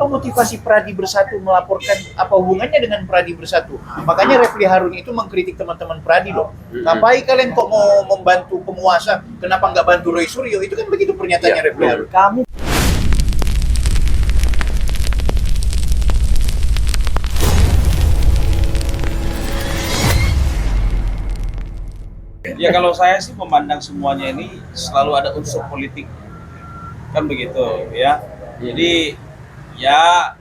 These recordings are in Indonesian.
motivasi Pradi Bersatu melaporkan, apa hubungannya dengan Pradi Bersatu? Makanya Refli Harun itu mengkritik teman-teman Pradi loh. Ngapain kalian kok mau membantu penguasa? Kenapa nggak bantu Roy Suryo? Itu kan begitu pernyataannya Refli Harun. Kamu ya kalau saya sih memandang semuanya ini selalu ada unsur politik, kan begitu ya. Jadi ya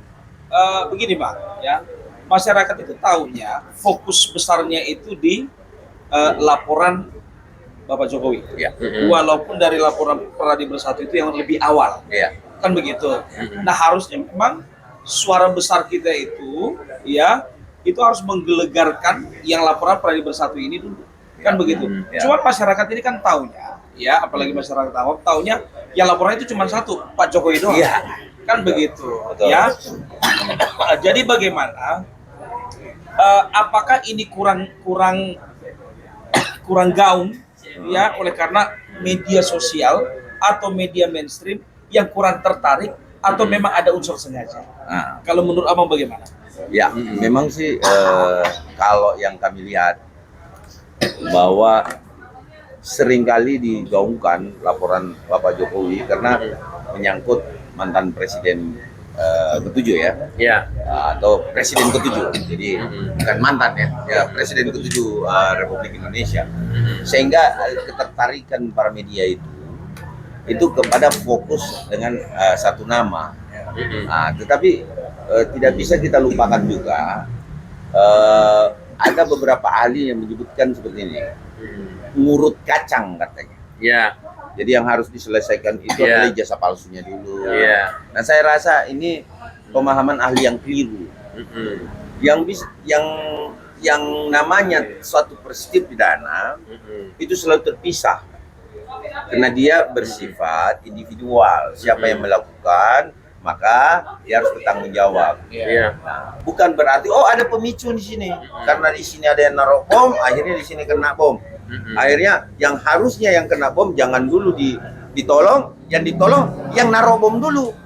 begini Bang, ya masyarakat itu tahunya fokus besarnya itu di laporan Bapak Jokowi, ya. Walaupun dari laporan Pradi Bersatu itu yang lebih awal, ya. Kan begitu. Nah harusnya memang suara besar kita itu, ya itu harus menggelegarkan yang laporan Pradi Bersatu ini dulu. Kan begitu. Cuma masyarakat ini kan taunya, ya apalagi masyarakat awam taunya yang laporan itu cuma satu, Pak Jokowi doang. Ya. Kan begitu. Betul. Ya. Jadi bagaimana? Apakah ini kurang gaung, ya oleh karena media sosial atau media mainstream yang kurang tertarik atau memang ada unsur sengaja? Nah, kalau menurut Abang bagaimana? Ya, memang sih kalau yang kami lihat bahwa seringkali digaungkan laporan Bapak Jokowi karena menyangkut mantan presiden ke-7 ya, atau presiden ke-7, jadi bukan mantan ya presiden ke-7 Republik Indonesia, sehingga ketertarikan para media itu kepada fokus dengan satu nama. Tetapi tidak bisa kita lupakan juga ada beberapa ahli yang menyebutkan seperti ini, ngurut kacang katanya. Ya. Jadi yang harus diselesaikan itu adalah ijazah palsunya dulu. Nah saya rasa ini pemahaman ahli yang keliru. Yang namanya suatu peristiwa pidana itu selalu terpisah, karena dia bersifat individual. Siapa yang melakukan maka dia harus bertanggung jawab. Nah, bukan berarti ada pemicu di sini, karena di sini ada yang naruh bom, akhirnya di sini kena bom. Akhirnya yang harusnya yang kena bom jangan dulu ditolong, yang ditolong yang naruh bom dulu.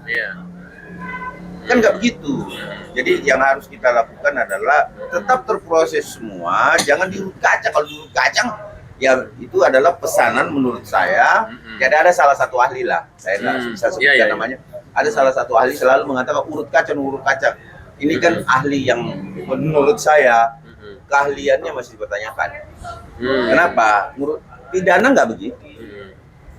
Kan nggak begitu. Jadi yang harus kita lakukan adalah tetap terproses semua, jangan diurut kaca. Kalau diurut kacang ya itu adalah pesanan menurut saya. Jadi ada salah satu ahli lah, saya nggak bisa sebutkan namanya. Ada salah satu ahli selalu mengatakan urut kacang. Ini kan ahli yang menurut saya keahliannya masih dipertanyakan. Kenapa? Menurut pidana nggak begitu.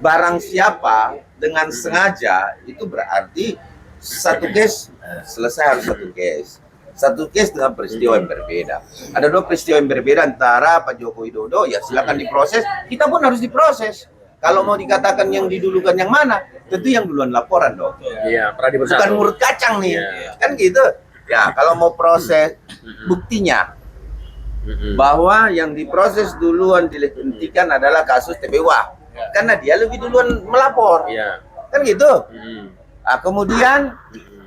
Barang siapa dengan sengaja itu berarti satu case selesai harus satu case. Satu case dengan peristiwa yang berbeda. Ada dua peristiwa yang berbeda antara Pak Joko Widodo, ya silakan diproses. Kita pun harus diproses. Kalau mau dikatakan yang didulukan yang mana, tentu yang duluan laporan dong. Iya, Pradi Bersatu. Bukan ngurut kacang nih, kan gitu. Ya, kalau mau proses buktinya bahwa yang diproses duluan dihentikan adalah kasus TBWA, karena dia lebih duluan melapor, kan gitu. Nah, kemudian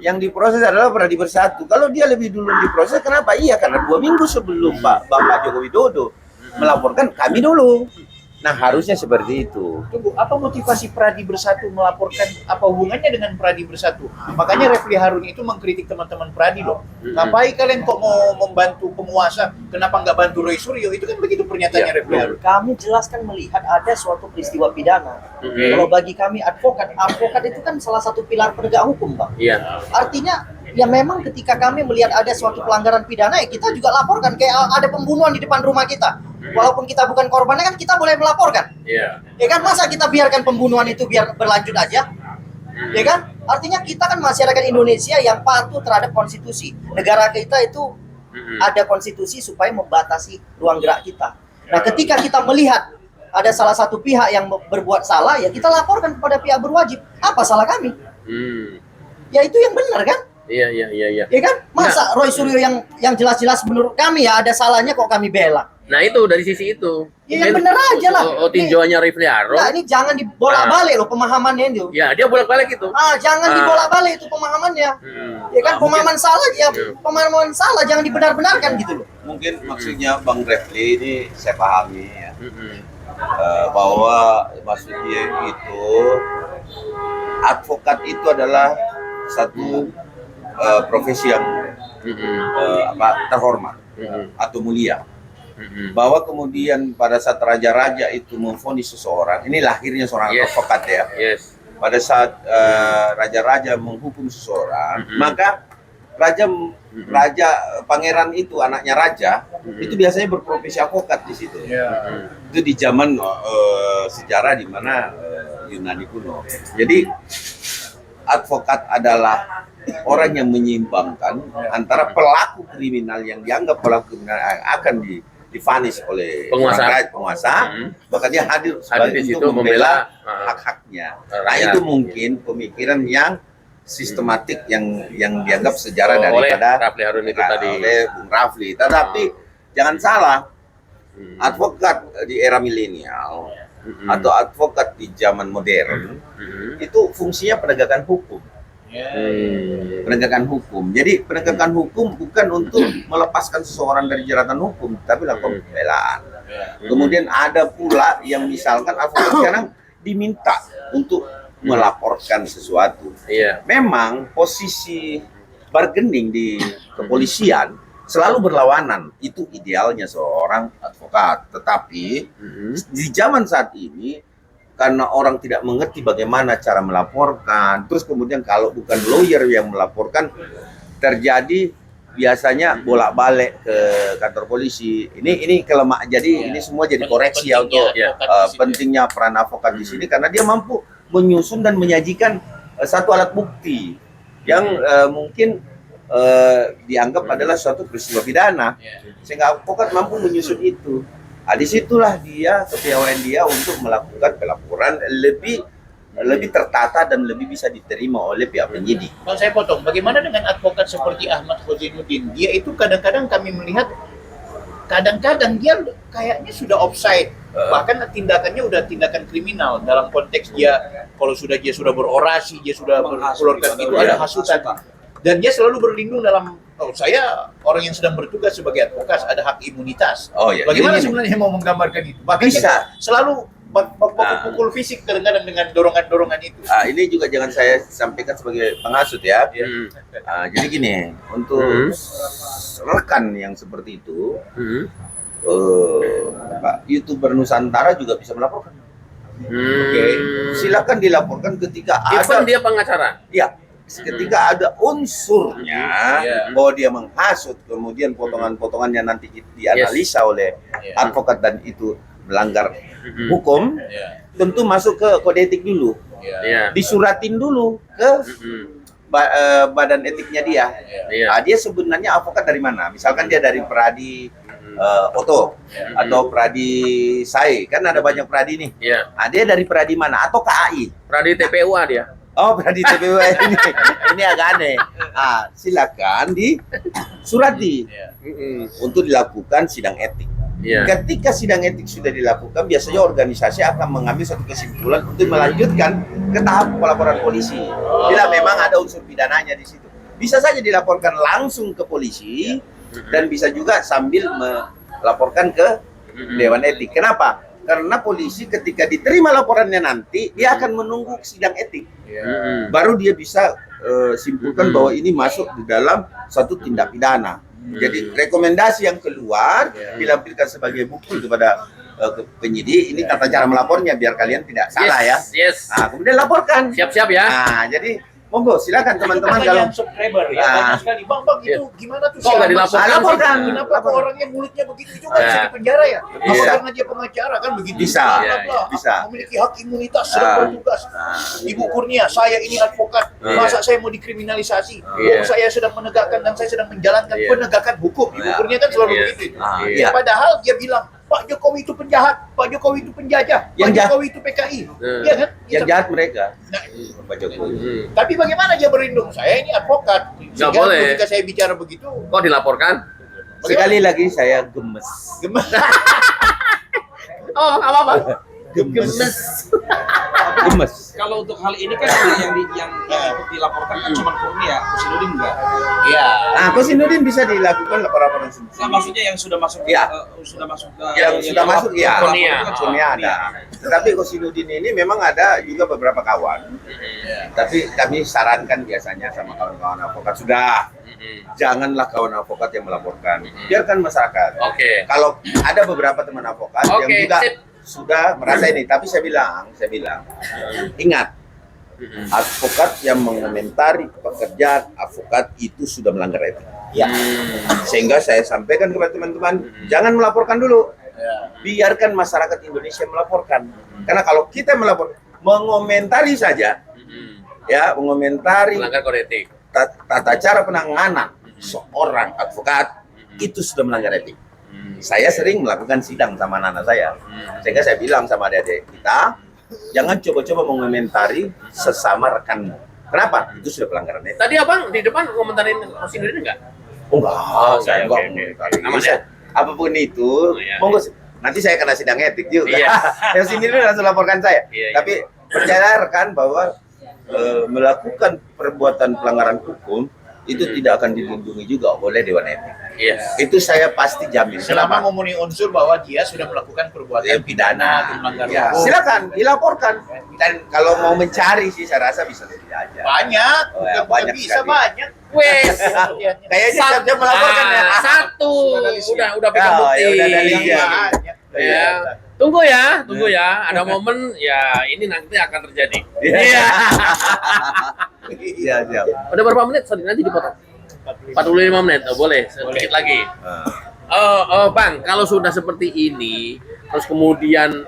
yang diproses adalah Pradi Bersatu. Kalau dia lebih dulu diproses, kenapa? Iya, karena 2 minggu sebelum Bapak Joko Widodo melaporkan kami dulu. Nah harusnya seperti itu. Tunggu, apa motivasi Pradi Bersatu melaporkan, apa hubungannya dengan Pradi Bersatu? Makanya Refli Harun itu mengkritik teman-teman Pradi loh. Ngapain kalian kok mau membantu penguasa? Kenapa nggak bantu Roy Suryo? Itu kan begitu pernyataannya Refli Harun. Kami jelaskan melihat ada suatu peristiwa pidana. Kalau bagi kami advokat itu kan salah satu pilar penegak hukum, Bang. Artinya ya memang ketika kami melihat ada suatu pelanggaran pidana, ya kita juga laporkan. Kayak ada pembunuhan di depan rumah kita. Walaupun kita bukan korbannya kan kita boleh melaporkan. Ya kan, masa kita biarkan pembunuhan itu biar berlanjut aja? Ya kan? Artinya kita kan masyarakat Indonesia yang patuh terhadap konstitusi. Negara kita itu ada konstitusi supaya membatasi ruang gerak kita. Nah, ketika kita melihat ada salah satu pihak yang berbuat salah, ya kita laporkan kepada pihak berwajib. Apa salah kami? Ya itu yang benar kan? Iya. Ya kan? Masa Roy Suryo yang jelas-jelas menurut kami ya ada salahnya kok kami bela? Nah itu dari sisi itu. Ya yang bener aja lah. Tinjauannya Refli Harun. Nah ini jangan dibolak-balik loh pemahamannya itu. Ya dia bolak-balik itu. Jangan dibolak-balik itu pemahamannya. Ya kan pemahaman salah ya pemahaman salah jangan dibenar-benarkan gitu loh. Mungkin maksudnya Bang Refli ini saya pahami ya. Bahwa maksud dia itu advokat itu adalah satu profesi yang terhormat atau mulia. Bahwa kemudian pada saat raja-raja itu memvonis seseorang, ini lahirnya seorang advokat ya. Pada saat raja-raja menghukum seseorang, maka raja pangeran itu anaknya raja itu biasanya berprofesi advokat di situ. Itu di zaman sejarah di mana Yunani kuno. Jadi advokat adalah orang yang menyeimbangkan antara pelaku kriminal yang dianggap pelaku kriminal akan divonis oleh penguasa, maka dia hadir sebagai untuk membela hak-haknya. Nah itu mungkin pemikiran yang sistematik yang dianggap sejarah daripada Rafli Harun itu tadi. oleh Bung Rafli. Tetapi jangan salah, advokat di era milenial atau advokat di zaman modern itu fungsinya penegakan hukum. Penegakan hukum. Jadi penegakan hukum bukan untuk melepaskan seseorang dari jeratan hukum, tapi lakukan pembelaan. Kemudian ada pula yang misalkan advokat sekarang diminta untuk melaporkan sesuatu. Memang posisi bargaining di kepolisian selalu berlawanan. Itu idealnya seorang advokat. Tetapi di zaman saat ini karena orang tidak mengerti bagaimana cara melaporkan, terus kemudian kalau bukan lawyer yang melaporkan, terjadi biasanya bolak-balik ke kantor polisi. Ini kelemahan. Jadi ini semua jadi koreksi ya untuk pentingnya peran advokat di sini, karena dia mampu menyusun dan menyajikan satu alat bukti yang mungkin dianggap adalah suatu peristiwa pidana, sehingga advokat mampu menyusun itu. Disitulah dia kepiawaian dia untuk melakukan pelaporan lebih tertata dan lebih bisa diterima oleh pihak penyidik. Kalau saya potong, bagaimana dengan advokat seperti Ahmad Khosinuddin? Dia itu kadang-kadang kami melihat, kadang-kadang dia kayaknya sudah offside, bahkan tindakannya udah tindakan kriminal dalam konteks dia kalau dia sudah berorasi, dia sudah mengeluarkan itu ada hasutan. Dan dia selalu berlindung dalam, saya orang yang sedang bertugas sebagai advokat ada hak imunitas. Bagaimana sebenarnya mau menggambarkan itu? Bahkan bisa selalu pukul fisik kadang-kadang dengan dorongan-dorongan itu. Ini juga jangan saya sampaikan sebagai penghasut ya. Jadi gini, untuk rekan yang seperti itu, Pak YouTuber Nusantara juga bisa melaporkan. Silakan dilaporkan ketika ada. Dia pengacara. Ya. Ketika ada unsurnya bahwa dia menghasut, kemudian potongan-potongannya nanti dianalisa oleh advokat dan itu melanggar hukum, tentu masuk ke kode etik dulu, disuratin dulu ke badan etiknya dia. Dia sebenarnya advokat dari mana? Misalkan dia dari Pradi Oto atau Pradi Sai, kan ada banyak Pradi nih. Dia dari Pradi mana? Atau KAI? Pradi TPUA dia. Pradi TPU ini agak aneh. Silakan disurati untuk dilakukan sidang etik. Ketika sidang etik sudah dilakukan, biasanya organisasi akan mengambil satu kesimpulan untuk melanjutkan ke tahap pelaporan polisi. Bila memang ada unsur pidananya di situ, bisa saja dilaporkan langsung ke polisi dan bisa juga sambil melaporkan ke Dewan Etik. Kenapa? Karena polisi ketika diterima laporannya nanti, dia akan menunggu sidang etik. Baru dia bisa simpulkan bahwa ini masuk di dalam satu tindak pidana. Jadi rekomendasi yang keluar dilampirkan sebagai bukti kepada penyidik. Ini tata cara melapornya biar kalian tidak salah ya. Kemudian laporkan. Siap-siap ya. Jadi monggo silakan teman-teman kalau subscriber ya banyak sekali. Bang itu gimana tuh? Kok nggak dilaporkan? Laporkan. Kenapa kok orangnya mulutnya begitu juga bisa di penjara ya? Apa karena dia pengacara kan begitu? Bisa. Memiliki hak imunitas sedang bertugas. Ibu Kurnia, saya ini advokat. Masa saya mau dikriminalisasi? Saya sedang menegakkan dan saya sedang menjalankan penegakan hukum. Ibu Kurnia kan selalu begitu. Padahal dia bilang Pak Jokowi itu penjahat, Pak Jokowi itu penjajah, Pak Jokowi itu PKI, iya kan? Yang jahat mereka, Pak Jokowi. Tapi bagaimana dia berlindung? Saya ini advokat, sehingga ketika saya bicara begitu, kok dilaporkan? Sekali lagi saya gemes. Gemes. Apa? Gemes. Kalau untuk hal ini kan yang ikut dilaporkan kan cuma Kurnia, Kusinudin enggak. Iya. Nah, Kusinudin bisa dilakukan laporan sendiri. Nah, maksudnya yang sudah masuk Iya. sudah masuk ke Yang sudah masuk, ya. Kurnia. Kurnia ada. Tetapi Kusinudin ini memang ada juga beberapa kawan. Tapi kami sarankan biasanya sama kawan-kawan advokat, sudah janganlah kawan advokat yang melaporkan, biarkan masyarakat. Oke. Kalau ada beberapa teman advokat yang Oke, juga sip. sudah merasa ini, tapi saya bilang, ingat, advokat yang mengomentari pekerjaan advokat itu sudah melanggar etik. Ya. Sehingga saya sampaikan kepada teman-teman, jangan melaporkan dulu, biarkan masyarakat Indonesia melaporkan. Karena kalau kita mengomentari saja, ya mengomentari Melanggar kode etik. tata cara penanganan seorang advokat itu sudah melanggar etik. Saya sering melakukan sidang sama anak saya, sehingga saya bilang sama adik-adik kita, jangan coba-coba mengomentari sesama rekanmu. Kenapa? Itu sudah pelanggaran etik. Tadi abang di depan komentarin Kusinudin enggak? Oh enggak, saya oke, enggak oke. mengomentari. Aman ya? Apapun itu, Iya. monggo. Nanti saya kena sidang etik juga. Iya. Yang sini langsung laporkan saya. Iya. Tapi percaya rekan bahwa melakukan perbuatan pelanggaran hukum itu tidak akan dilindungi juga oleh Dewan Etik. Iya. Itu saya pasti jamin. Selama Kenapa? memenuhi unsur bahwa dia sudah melakukan perbuatan pidana atau melanggar Ya, hukum. silakan dilaporkan. Dan kalau mau mencari sih saya rasa bisa lebih aja. Banyak, Oh, ya, bukan banyak bisa sekali. banyak. Wes. Kayaknya siap-siap melaporkan ya. Satu. Udah pegang Oh, bukti. ya udah dari Yang dia. banyak. Ya. Tunggu ya. Ada momen ya ini nanti akan terjadi. Iya. Iya, siap. Udah berapa menit? Sorry, nanti dipotong. 45 menit. Oh, boleh, sedikit lagi. Bang, kalau sudah seperti ini, terus kemudian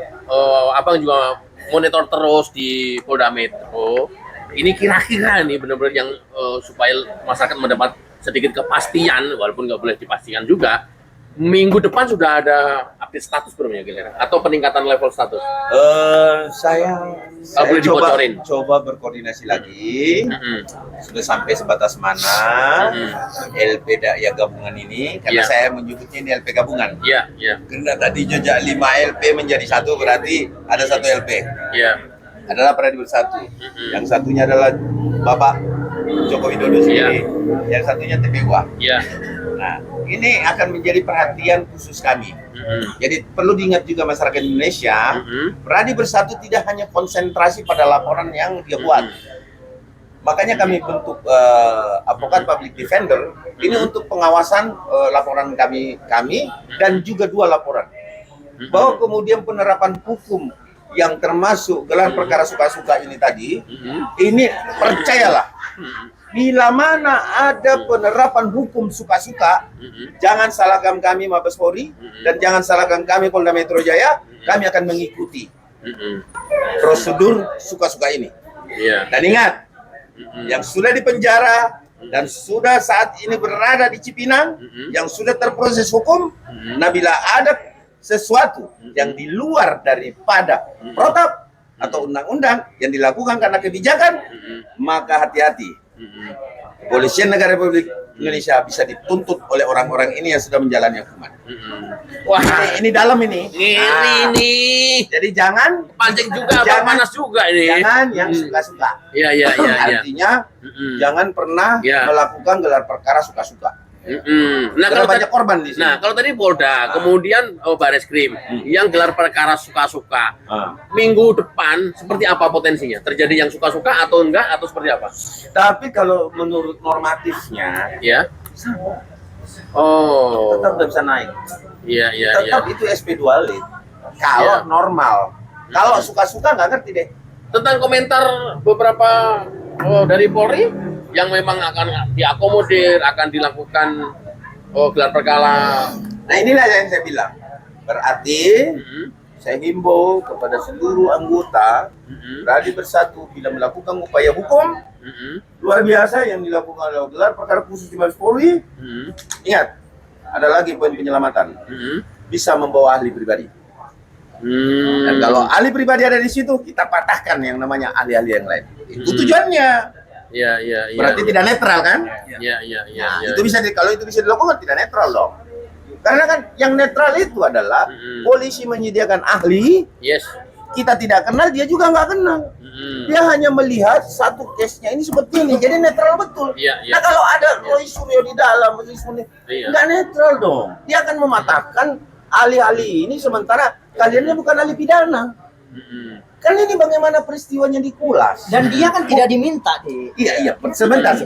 abang juga monitor terus di Polda Metro. Ini kira-kira nih benar-benar yang supaya masyarakat mendapat sedikit kepastian, walaupun nggak boleh dipastikan juga. Minggu depan sudah ada update status belum ya kira-kira? Atau peningkatan level status? Saya boleh dibocorin? coba berkoordinasi lagi. Sudah sampai sebatas mana LP ya gabungan ini, karena Iya. saya menyebutnya ini LP gabungan. Iya. Karena tadi jejak 5 LP menjadi satu, berarti ada satu LP. Iya. Adalah Pradi Bersatu. Yang satunya adalah Bapak Joko Widodo sendiri. Yang satunya TPUA. Iya. Nah, ini akan menjadi perhatian khusus kami. Jadi perlu diingat juga masyarakat Indonesia, Pradi Bersatu tidak hanya konsentrasi pada laporan yang dia buat. Makanya kami bentuk advokat public defender ini untuk pengawasan laporan kami dan juga 2 laporan. Bahwa kemudian penerapan hukum yang termasuk gelar perkara suka-suka ini tadi, ini percayalah, bila mana ada penerapan hukum suka-suka, jangan salahkan kami Mabes Polri dan jangan salahkan kami Polda Metro Jaya, kami akan mengikuti prosedur suka-suka ini. Iya. Dan ingat, yang sudah di penjara dan sudah saat ini berada di Cipinang, yang sudah terproses hukum, nah bila ada sesuatu yang di luar daripada protap atau undang-undang yang dilakukan karena kebijakan, maka hati-hati. Kepolisian Negara Republik Indonesia bisa dituntut oleh orang-orang ini yang sudah menjalani hukuman. Wah, Ini dalam ini. ngiri Nah, nih. jadi jangan Pancing juga, Bang, Jangan- panas juga ini. jangan yang suka-suka. Iya. Artinya jangan pernah Ya. melakukan gelar perkara suka-suka. Nah, Karena kalau banyak korban di sini. Nah, kalau tadi Polda, kemudian Bareskrim yang gelar perkara suka-suka. Minggu depan seperti apa potensinya? Terjadi yang suka-suka atau enggak atau seperti apa? Tapi kalau menurut normatifnya Ya. Oh. tetap nggak bisa naik. Iya. Tetap itu SP2 lit. Kalau Ya. normal. Kalau suka-suka nggak ngerti deh. Tentang komentar beberapa dari Polri yang memang akan diakomodir, akan dilakukan gelar perkara. Nah inilah yang saya bilang. Berarti saya himbau kepada seluruh anggota Pradi Bersatu bila melakukan upaya hukum luar biasa yang dilakukan oleh gelar perkara khusus di Mabes Polri. Ingat, ada lagi poin penyelamatan. Bisa membawa ahli pribadi. Dan kalau ahli pribadi ada di situ, kita patahkan yang namanya ahli-ahli yang lain. Itu tujuannya. Iya. Berarti tidak netral kan? Iya. Nah, itu bisa kalau itu bisa dilakukan tidak netral dong. Karena kan yang netral itu adalah polisi menyediakan ahli, Yes. kita tidak kenal, dia juga nggak kenal. Dia hanya melihat satu case-nya ini seperti ini, jadi netral betul. Iya, iya. Nah kalau ada Roy Suryo di dalam, nggak netral dong. Dia akan mematahkan ahli-ahli ini, sementara kaliannya bukan ahli pidana. Kan ini bagaimana peristiwanya dikulas. Dan dia kan tidak diminta deh. Iya, sebentar.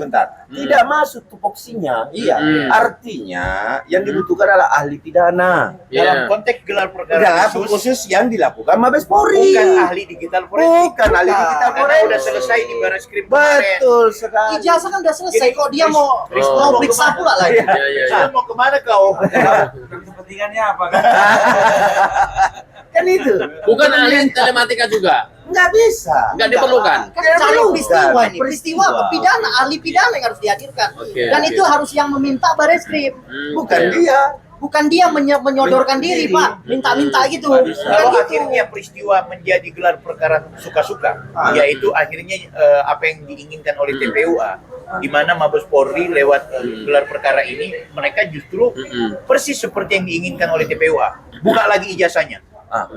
Tidak masuk tupoksinya. Iya. Artinya yang dibutuhkan adalah ahli pidana. Dalam konteks gelar perkara Dalam khusus yang dilakukan Mabes Polri. bukan ahli digital forensik. Bukan ahli digital Karena forensik. udah selesai di Barreskrim kemarin. Betul sekali. Ijazah kan udah selesai, Jadi, kok dia mau Risma periksa pula lagi. Risma mau kemana kau? Kepentingannya apa kan? Kan itu. Bukan ahli telematika juga. Nggak bisa. Nggak diperlukan. Kan cari Bukan. peristiwa ini, peristiwa pidana, ahli pidana yang harus dihadirkan. Oke, Dan oke. itu harus yang meminta Barreskrim. Bukan Oke. dia. Bukan dia menyodorkan diri, Pak. Minta-minta gitu. Kalau Kan gitu. akhirnya peristiwa menjadi gelar perkara suka-suka, yaitu akhirnya apa yang diinginkan oleh TPUA, di mana Mabes Polri lewat gelar perkara ini, mereka justru persis seperti yang diinginkan oleh TPUA. Buka lagi ijazahnya,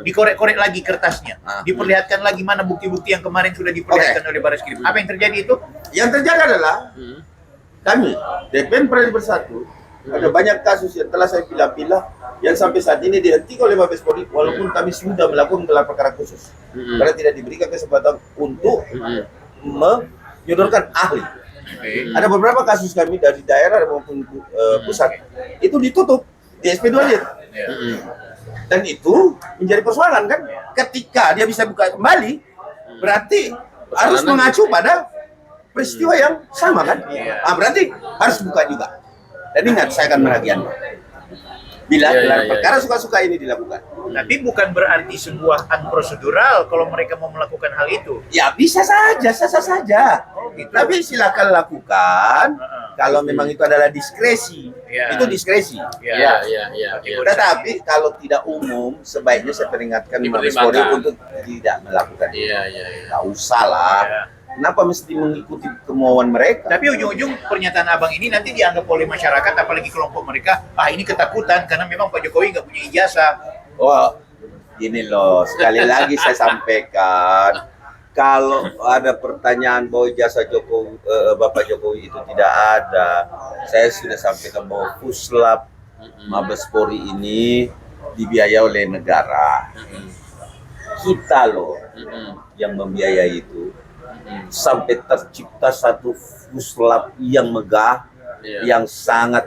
dikorek-korek lagi kertasnya, diperlihatkan lagi mana bukti-bukti yang kemarin sudah diperlihatkan oleh Barreskrim. Apa yang terjadi itu? Yang terjadi adalah kami, DPN Pradi Bersatu, ada banyak kasus yang telah saya pilah-pilah yang sampai saat ini dihentikan oleh Mabes Polri, walaupun kami sudah melakukan gelar perkara khusus. Karena tidak diberikan kesempatan untuk menyodorkan ahli. Ada beberapa kasus kami dari daerah maupun pusat itu ditutup di SP2 Lit. Dan itu menjadi persoalan kan? Ketika dia bisa buka kembali, berarti harus mengacu pada peristiwa yang sama kan? Berarti harus buka juga. Dan ingat, saya akan meragiannya. Bila gelar perkara suka-suka ini dilakukan. Tapi bukan berarti sebuah unprosedural kalau mereka mau melakukan hal itu. Ya bisa saja, sah-sah saja. Gitu. Tapi silakan lakukan. Kalau memang itu adalah diskresi, Ya. itu diskresi. Iya. Tetapi kalau tidak umum, sebaiknya saya peringatkan Mabes Polri untuk tidak melakukan. Iya. Nggak usah lah. Ya. Kenapa mesti mengikuti kemauan mereka? Tapi ujung-ujung pernyataan abang ini nanti dianggap oleh masyarakat, apalagi kelompok mereka, ini ketakutan karena memang Pak Jokowi nggak punya ijazah. Oh, gini loh, sekali lagi saya sampaikan, kalau ada pertanyaan bahwa jasa Jokowi, Bapak Jokowi itu tidak ada, saya sudah sampaikan bahwa Puslap Mabes Polri ini dibiayai oleh negara. Kita loh yang membiayai itu. Sampai tercipta satu Puslap yang megah, yang sangat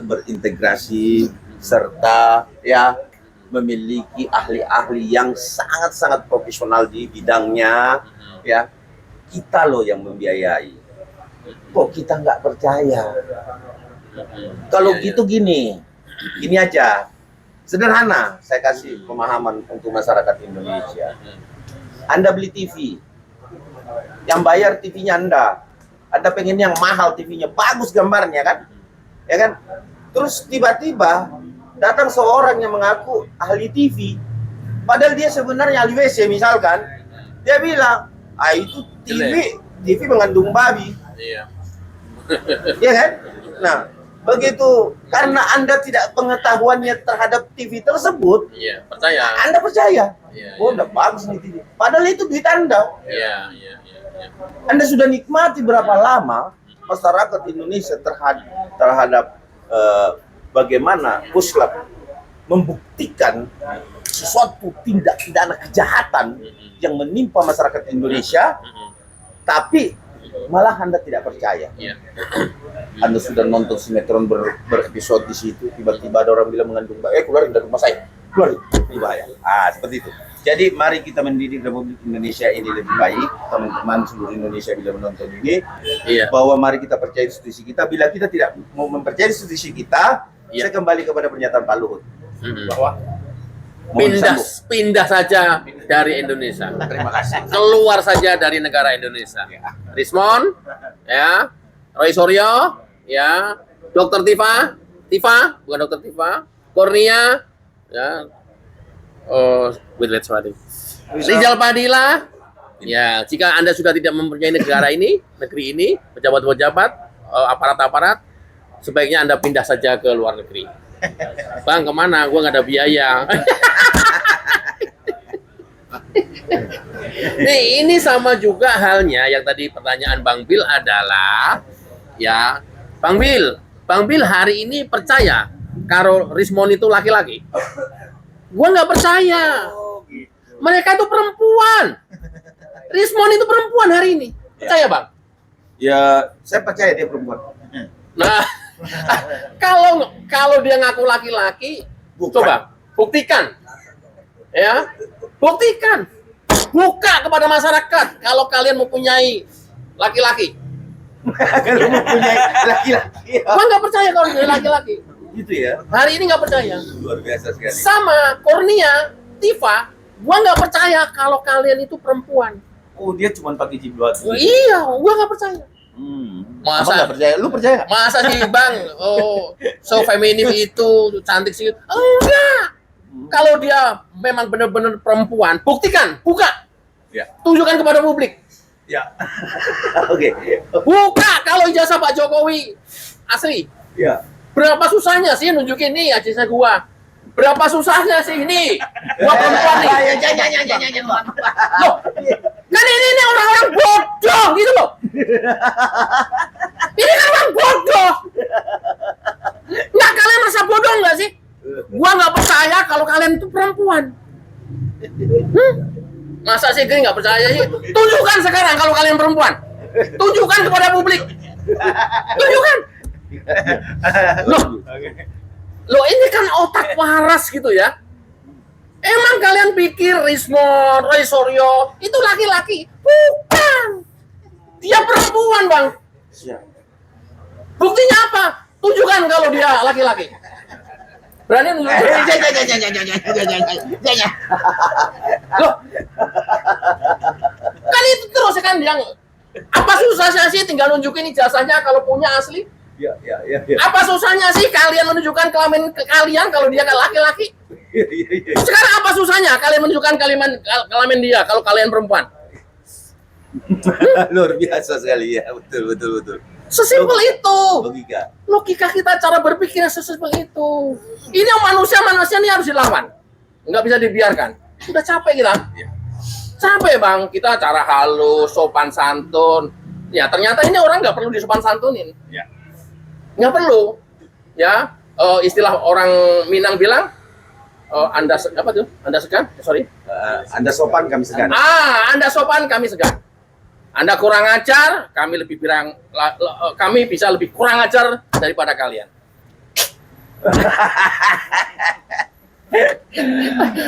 berintegrasi, serta ya memiliki ahli-ahli yang sangat-sangat profesional di bidangnya. Ya, kita loh yang membiayai. Kok kita nggak percaya? Kalau gitu gini aja, sederhana. Saya kasih pemahaman untuk masyarakat Indonesia. Anda beli TV, yang bayar TV-nya Anda pengen yang mahal TV-nya, bagus gambarnya kan, ya kan? Terus tiba-tiba datang seorang yang mengaku ahli TV, padahal dia sebenarnya ahli WC misalkan, dia bilang, itu TV mengandung babi, ya kan? Nah, begitu karena Anda tidak pengetahuannya terhadap TV tersebut, Percaya. Anda percaya. Iya. Udah bagus nih TV. Padahal itu duit Anda. Iya. Anda sudah nikmati berapa lama masyarakat Indonesia terhadap bagaimana Puslap membuktikan sesuatu tindak pidana kejahatan yang menimpa masyarakat Indonesia, tapi malah Anda tidak percaya. Anda sudah nonton sinetron berepisode di situ, tiba-tiba ada orang bilang mengandung bayi, keluarin dari rumah saya, keluarin, bahaya. Seperti itu. Jadi mari kita mendidik Republik Indonesia ini lebih baik, teman-teman seluruh Indonesia bila menonton ini, bahwa mari kita percaya institusi kita. Bila kita tidak mau mempercayai institusi kita, saya kembali kepada pernyataan Pak Luhut bahwa pindah saja dari Indonesia. Terima kasih. Keluar saja dari negara Indonesia. Rismon, ya, Roy Suryo, ya, Dokter Tifa, bukan Dokter Tifa, Kurnia, ya, Rizal Padilla, ya, jika Anda sudah tidak mempercayai negeri ini, pejabat-pejabat, aparat-aparat, sebaiknya Anda pindah saja ke luar negeri. Bang, kemana? Gua nggak ada biaya. Nih, ini sama juga halnya yang tadi pertanyaan Bang Bil adalah, ya, Bang Bil hari ini percaya kalau Rismon itu laki-laki? Gua nggak percaya. Mereka itu perempuan. Rismon itu perempuan hari ini. Percaya, Bang? Ya, saya percaya dia perempuan. Nah, kalau dia ngaku laki-laki, Bukan. coba buktikan. Ya, buktikan. Buka kepada masyarakat kalau kalian mempunyai laki-laki. Kalau mempunyai laki-laki. Gua nggak percaya kalau dia laki-laki. Gitu ya. Hari ini nggak percaya. Luar biasa sekali. Sama Kurnia, Tifa, gua nggak percaya kalau kalian itu perempuan. Oh, dia cuma pakai jilbab. Iya, gua nggak percaya. Masa Masa nggak percaya? Lu percaya nggak? masa sih Bang, so feminim itu cantik sih? Enggak. Kalau dia memang benar-benar perempuan, buktikan, buka, Ya. tunjukkan kepada publik. Ya. Oke. Buka kalau ijazah Pak Jokowi asli. Ya. Berapa susahnya sih nunjukin nih ijazah gua? Berapa susahnya sih ini? Gua perempuan nih. Loh, kan ini orang-orang bodoh gitu loh. Ini kan orang bodoh. Nggak, kalian merasa bodoh nggak sih? Gua nggak percaya kalau kalian itu perempuan. Masa sih Gering nggak percaya sih? Tunjukkan sekarang kalau kalian perempuan. Tunjukkan kepada publik. Tunjukkan. Loh ini kan otak waras gitu ya. Emang kalian pikir Rismon, Roy Suryo itu laki-laki? Bukan. Dia perempuan, Bang. Buktinya apa? Tunjukkan kalau dia laki-laki. Berani nunjukin? Loh. Kan itu terus kan yang apa susahnya sih tinggal nunjukin ijazahnya kalau punya asli? Ya. Apa susahnya sih kalian menunjukkan kelamin ke kalian kalau dia laki-laki? Sekarang apa susahnya kalian menunjukkan kelamin dia kalau kalian perempuan? Luar biasa sekali ya, betul. Sesimpel itu. Logika. Kita cara berpikir sesimpel itu. Ini yang manusia ini harus dilawan. Nggak bisa dibiarkan. Sudah capek kita. Capek Bang, kita cara halus, sopan santun. Ya ternyata ini orang nggak perlu disopan santunin. Nggak perlu. Ya, istilah orang Minang bilang, Anda apa tuh? Anda segan? Sorry. Anda sopan, kami segan. Anda sopan, kami segan. Anda kurang ajar, kami bisa lebih kurang ajar daripada kalian.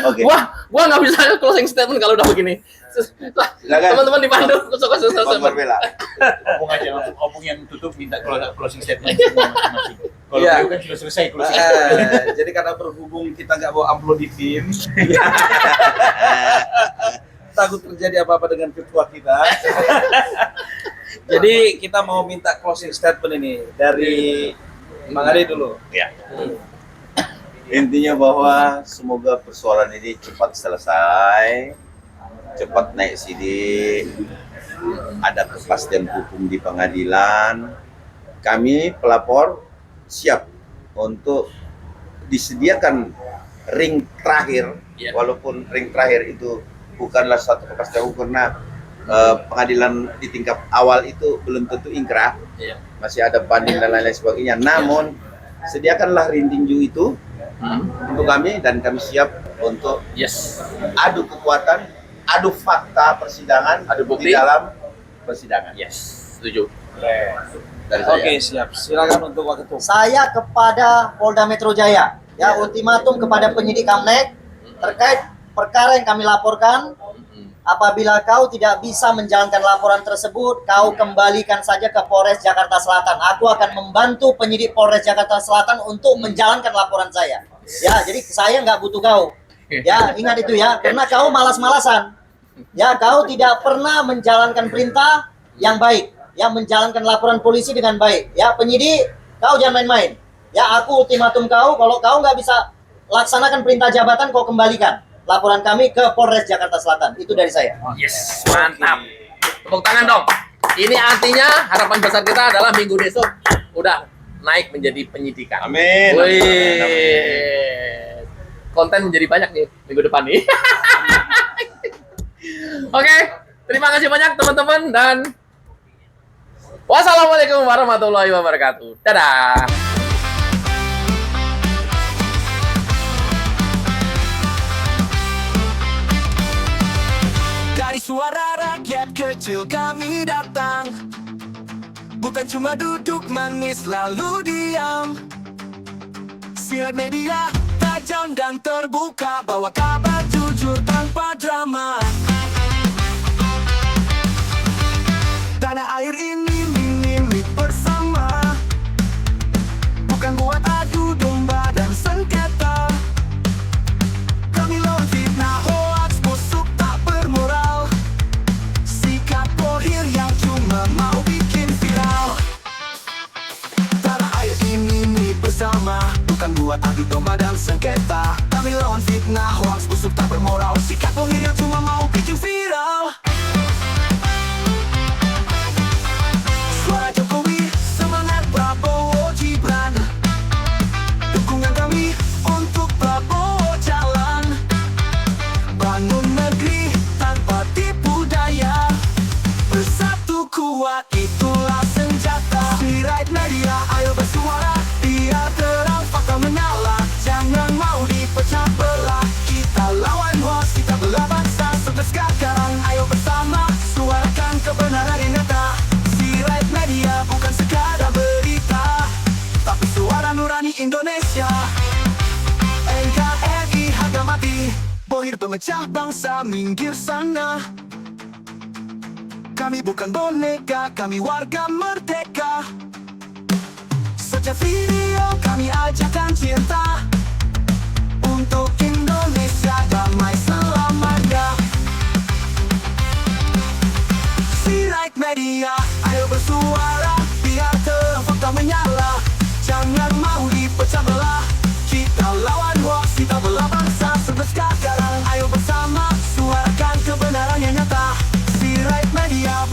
Oke. Gua nggak bisa closing statement kalau udah begini. Teman-teman dipandu, Berbela. Opung aja langsung, opung yang tutup minta closing statement semua masing-masing. Kalau Iya. beliau kan sudah selesai closing statement. Jadi karena berhubung kita nggak bawa amplop di tim, takut terjadi apa-apa dengan ketua kita. Jadi kita mau minta closing statement ini dari Bang Ade dulu. Intinya bahwa semoga persoalan ini cepat selesai, cepat naik sidik, ada kepastian hukum di pengadilan. Kami pelapor siap untuk disediakan ring terakhir, walaupun ring terakhir itu bukanlah suatu kepastian hukum karena pengadilan di tingkat awal itu belum tentu ingkrah, masih ada banding dan lain-lain sebagainya. Namun sediakanlah ring tinju itu untuk kami dan kami siap untuk adu kekuatan, adu fakta persidangan, adu bukti di dalam persidangan. Setuju. Dari saya. Oke, siap. Silakan untuk Wakil Ketua. Saya kepada Polda Metro Jaya, ultimatum kepada penyidik Kamnek terkait perkara yang kami laporkan. Apabila kau tidak bisa menjalankan laporan tersebut, kau kembalikan saja ke Polres Jakarta Selatan. Aku akan membantu penyidik Polres Jakarta Selatan untuk menjalankan laporan saya. Ya, jadi saya nggak butuh kau. Ya, ingat itu ya, karena kau malas-malasan. Ya, kau tidak pernah menjalankan perintah yang baik. Ya, menjalankan laporan polisi dengan baik. Ya, penyidik, kau jangan main-main. Ya, aku ultimatum kau, kalau kau nggak bisa laksanakan perintah jabatan, kau kembalikan laporan kami ke Polres Jakarta Selatan. Itu dari saya. Mantap. Tepuk tangan dong. Ini artinya harapan besar kita adalah minggu besok udah naik menjadi penyidikan. Amin. Konten menjadi banyak nih minggu depan nih. Oke, terima kasih banyak teman-teman dan wassalamualaikum warahmatullahi wabarakatuh. Dadah. Dari suara rakyat kecil kami datang, bukan cuma duduk manis lalu diam. Siar media tajam dan terbuka, bawa kabar jujur tanpa drama. Tanah air ini milik bersama, bukan buat adu domba dan sengketa. Kami lawan fitnah, hoaks, busuk tak bermoral, sikap bohir yang cuma mau bikin viral. Tanah air ini milik bersama, bukan buat adu domba dan sengketa. Kami lawan fitnah, hoaks, busuk tak bermoral, sikap bohir yang cuma mau bikin viral. Suara Jokowi, semangat Prabowo Gibran, dukungan kami untuk Prabowo jalan. Bangun negeri tanpa tipu daya, bersatu kuat itulah senjata. Sirait media, ayo bersuara, biar terang fakta menyala. Jangan mau dipecah belah, kita lawan hoaks, kita belah bangsa. Sekarang ayo bersama, suarakan kebenaran yang nyata. Sirait media bukan sekadar berita, tapi suara nurani Indonesia. NKRI harga mati, bohir pemecah bangsa minggir sana. Kami bukan boneka, kami warga merdeka. Setiap video kami ajarkan cinta untuk Indonesia damai selamanya. Sirait media, ayo bersuara, biar terang fakta menyala. Jangan mau dipecah belah, kita lawan hoaks, kita belah bangsa. Sekarang ayo bersama, suarakan kebenaran yang nyata. Sirait media